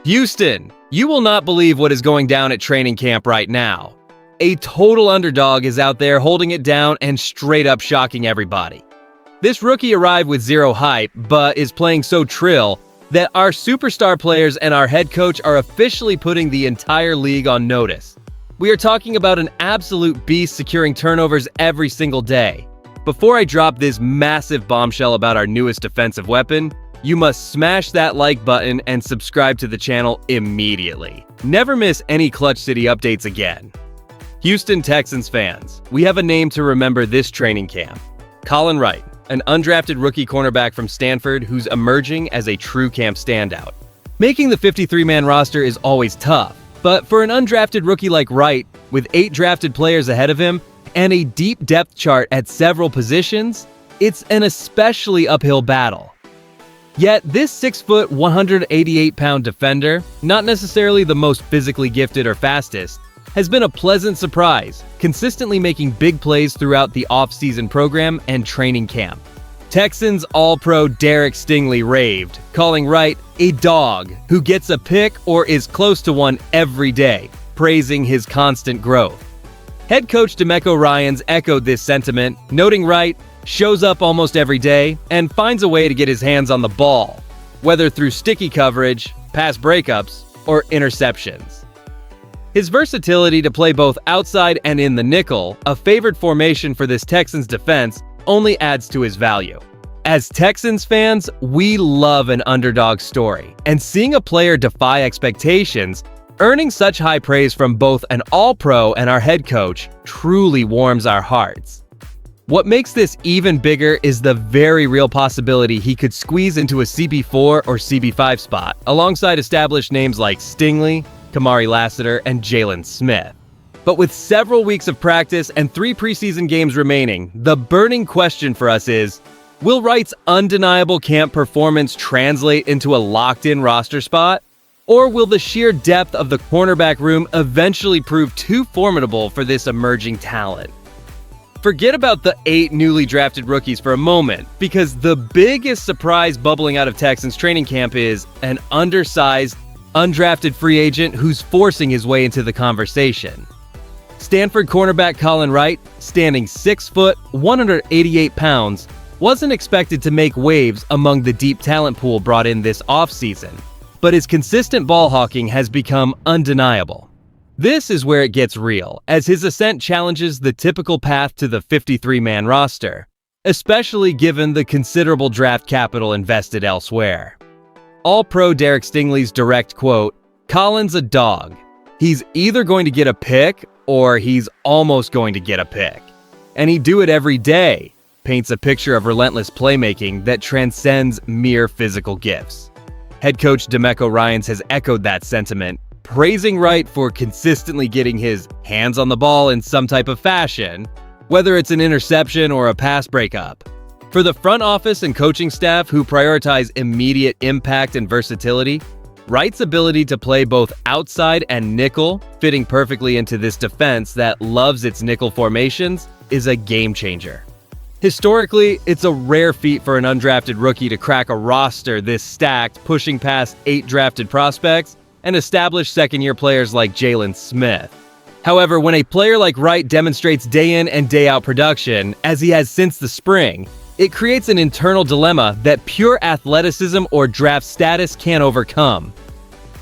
Houston, you will not believe what is going down at training camp right now. A total underdog is out there holding it down and straight up shocking everybody. This rookie arrived with zero hype, but is playing so trill that our superstar players and our head coach are officially putting the entire league on notice. We are talking about an absolute beast securing turnovers every single day. Before I drop this massive bombshell about our newest defensive weapon, you must smash that like button and subscribe to the channel immediately. Never miss any Clutch City updates again. Houston Texans fans, we have a name to remember this training camp. Collin Wright, an undrafted rookie cornerback from Stanford who's emerging as a true camp standout. Making the 53-man roster is always tough, but for an undrafted rookie like Wright, with 8 drafted players ahead of him and a deep depth chart at several positions, it's an especially uphill battle. Yet this 6-foot, 188-pound defender, not necessarily the most physically gifted or fastest, has been a pleasant surprise, consistently making big plays throughout the off-season program and training camp. Texans All-Pro Derek Stingley raved, calling Wright a dog who gets a pick or is close to one every day, praising his constant growth. Head coach DeMeco Ryans echoed this sentiment, noting Wright shows up almost every day and finds a way to get his hands on the ball, whether through sticky coverage, pass breakups, or interceptions. His versatility to play both outside and in the nickel, a favored formation for this Texans defense, only adds to his value. As Texans fans, we love an underdog story, and seeing a player defy expectations, earning such high praise from both an All-Pro and our head coach, truly warms our hearts. What makes this even bigger is the very real possibility he could squeeze into a CB4 or CB5 spot, alongside established names like Stingley, Kamari Lassiter, and Jalen Smith. But with several weeks of practice and 3 preseason games remaining, the burning question for us is, will Wright's undeniable camp performance translate into a locked-in roster spot? Or will the sheer depth of the cornerback room eventually prove too formidable for this emerging talent? Forget about the 8 newly drafted rookies for a moment, because the biggest surprise bubbling out of Texans training camp is an undersized, undrafted free agent who's forcing his way into the conversation. Stanford cornerback Collin Wright, standing 6 foot, 188 pounds, wasn't expected to make waves among the deep talent pool brought in this offseason, but his consistent ball hawking has become undeniable. This is where it gets real, as his ascent challenges the typical path to the 53-man roster, especially given the considerable draft capital invested elsewhere. All-Pro Derek Stingley's direct quote, "Collin's a dog. He's either going to get a pick or he's almost going to get a pick. And he'd do it every day," paints a picture of relentless playmaking that transcends mere physical gifts. Head coach DeMeco Ryans has echoed that sentiment, praising Wright for consistently getting his hands on the ball in some type of fashion, whether it's an interception or a pass breakup. For the front office and coaching staff who prioritize immediate impact and versatility, Wright's ability to play both outside and nickel, fitting perfectly into this defense that loves its nickel formations, is a game changer. Historically, it's a rare feat for an undrafted rookie to crack a roster this stacked, pushing past 8 drafted prospects and established second-year players like Jalen Smith. However, when a player like Wright demonstrates day in and day out production, as he has since the spring, it creates an internal dilemma that pure athleticism or draft status can't overcome.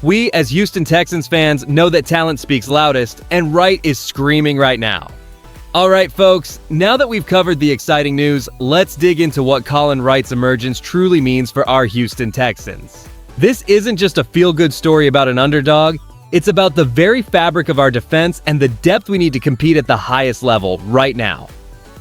We, as Houston Texans fans, know that talent speaks loudest, and Wright is screaming right now. Alright folks, now that we've covered the exciting news, let's dig into what Collin Wright's emergence truly means for our Houston Texans. This isn't just a feel-good story about an underdog, it's about the very fabric of our defense and the depth we need to compete at the highest level right now.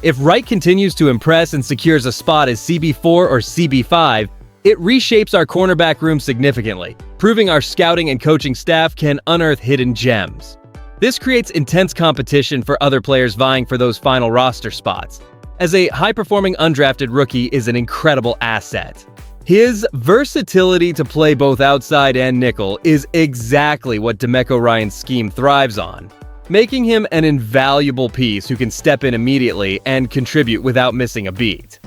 If Wright continues to impress and secures a spot as CB4 or CB5, it reshapes our cornerback room significantly, proving our scouting and coaching staff can unearth hidden gems. This creates intense competition for other players vying for those final roster spots, as a high-performing undrafted rookie is an incredible asset. His versatility to play both outside and nickel is exactly what DeMeco Ryans' scheme thrives on, making him an invaluable piece who can step in immediately and contribute without missing a beat.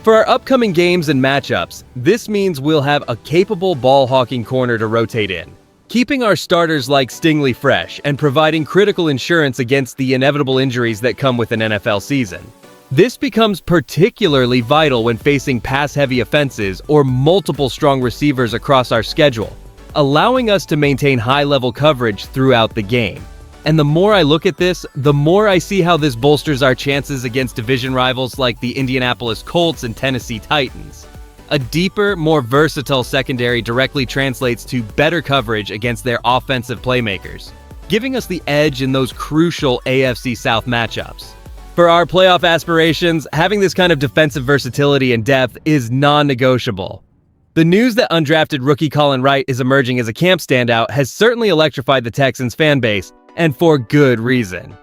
For our upcoming games and matchups, this means we'll have a capable ball-hawking corner to rotate in, keeping our starters like Stingley fresh and providing critical insurance against the inevitable injuries that come with an NFL season. This becomes particularly vital when facing pass-heavy offenses or multiple strong receivers across our schedule, allowing us to maintain high-level coverage throughout the game. And the more I look at this, the more I see how this bolsters our chances against division rivals like the Indianapolis Colts and Tennessee Titans. A deeper, more versatile secondary directly translates to better coverage against their offensive playmakers, giving us the edge in those crucial AFC South matchups. For our playoff aspirations, having this kind of defensive versatility and depth is non-negotiable. The news that undrafted rookie Collin Wright is emerging as a camp standout has certainly electrified the Texans fan base, and for good reason.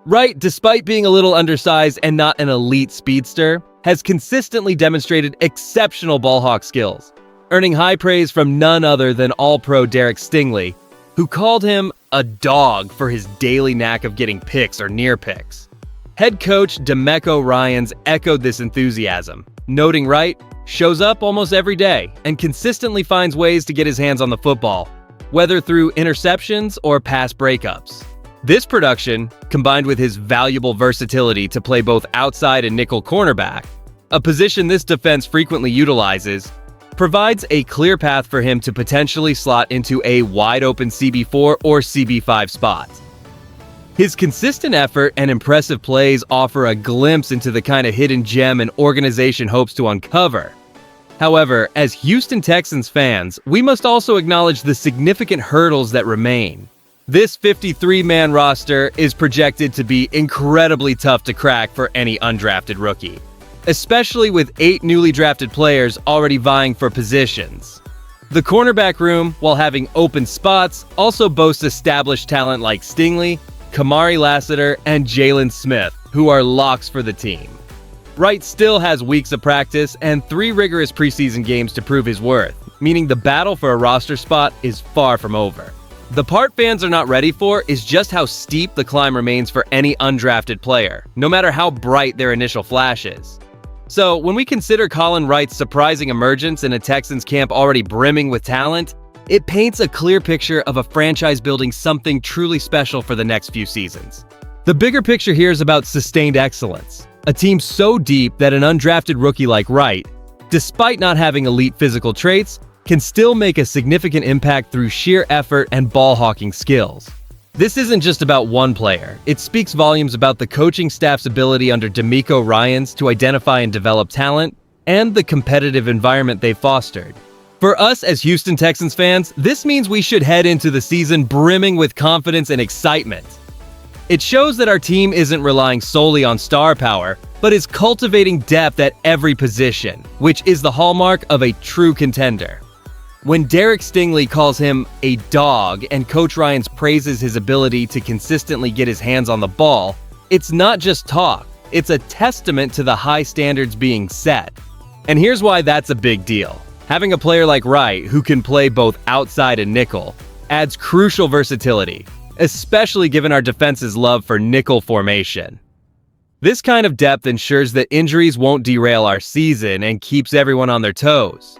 Wright, despite being a little undersized and not an elite speedster, has consistently demonstrated exceptional ball hawk skills, earning high praise from none other than All-Pro Derek Stingley, who called him a dog for his daily knack of getting picks or near picks. Head coach DeMeco Ryans echoed this enthusiasm, noting Wright shows up almost every day and consistently finds ways to get his hands on the football, whether through interceptions or pass breakups. This production, combined with his valuable versatility to play both outside and nickel cornerback, a position this defense frequently utilizes, provides a clear path for him to potentially slot into a wide-open CB4 or CB5 spot. His consistent effort and impressive plays offer a glimpse into the kind of hidden gem an organization hopes to uncover. However, as Houston Texans fans, we must also acknowledge the significant hurdles that remain. This 53-man roster is projected to be incredibly tough to crack for any undrafted rookie, especially with 8 newly drafted players already vying for positions. The cornerback room, while having open spots, also boasts established talent like Stingley, Kamari Lassiter, and Jalen Smith, who are locks for the team. Wright still has weeks of practice and 3 rigorous preseason games to prove his worth, meaning the battle for a roster spot is far from over. The part fans are not ready for is just how steep the climb remains for any undrafted player, no matter how bright their initial flash is. So, when we consider Collin Wright's surprising emergence in a Texans camp already brimming with talent, it paints a clear picture of a franchise building something truly special for the next few seasons. The bigger picture here is about sustained excellence. A team so deep that an undrafted rookie like Wright, despite not having elite physical traits, can still make a significant impact through sheer effort and ball-hawking skills. This isn't just about one player. It speaks volumes about the coaching staff's ability under DeMeco Ryans to identify and develop talent, and the competitive environment they've fostered. For us as Houston Texans fans, this means we should head into the season brimming with confidence and excitement. It shows that our team isn't relying solely on star power, but is cultivating depth at every position, which is the hallmark of a true contender. When Derek Stingley calls him a dog and Coach Ryans praises his ability to consistently get his hands on the ball, it's not just talk, it's a testament to the high standards being set. And here's why that's a big deal. Having a player like Wright, who can play both outside and nickel, adds crucial versatility, especially given our defense's love for nickel formation. This kind of depth ensures that injuries won't derail our season and keeps everyone on their toes.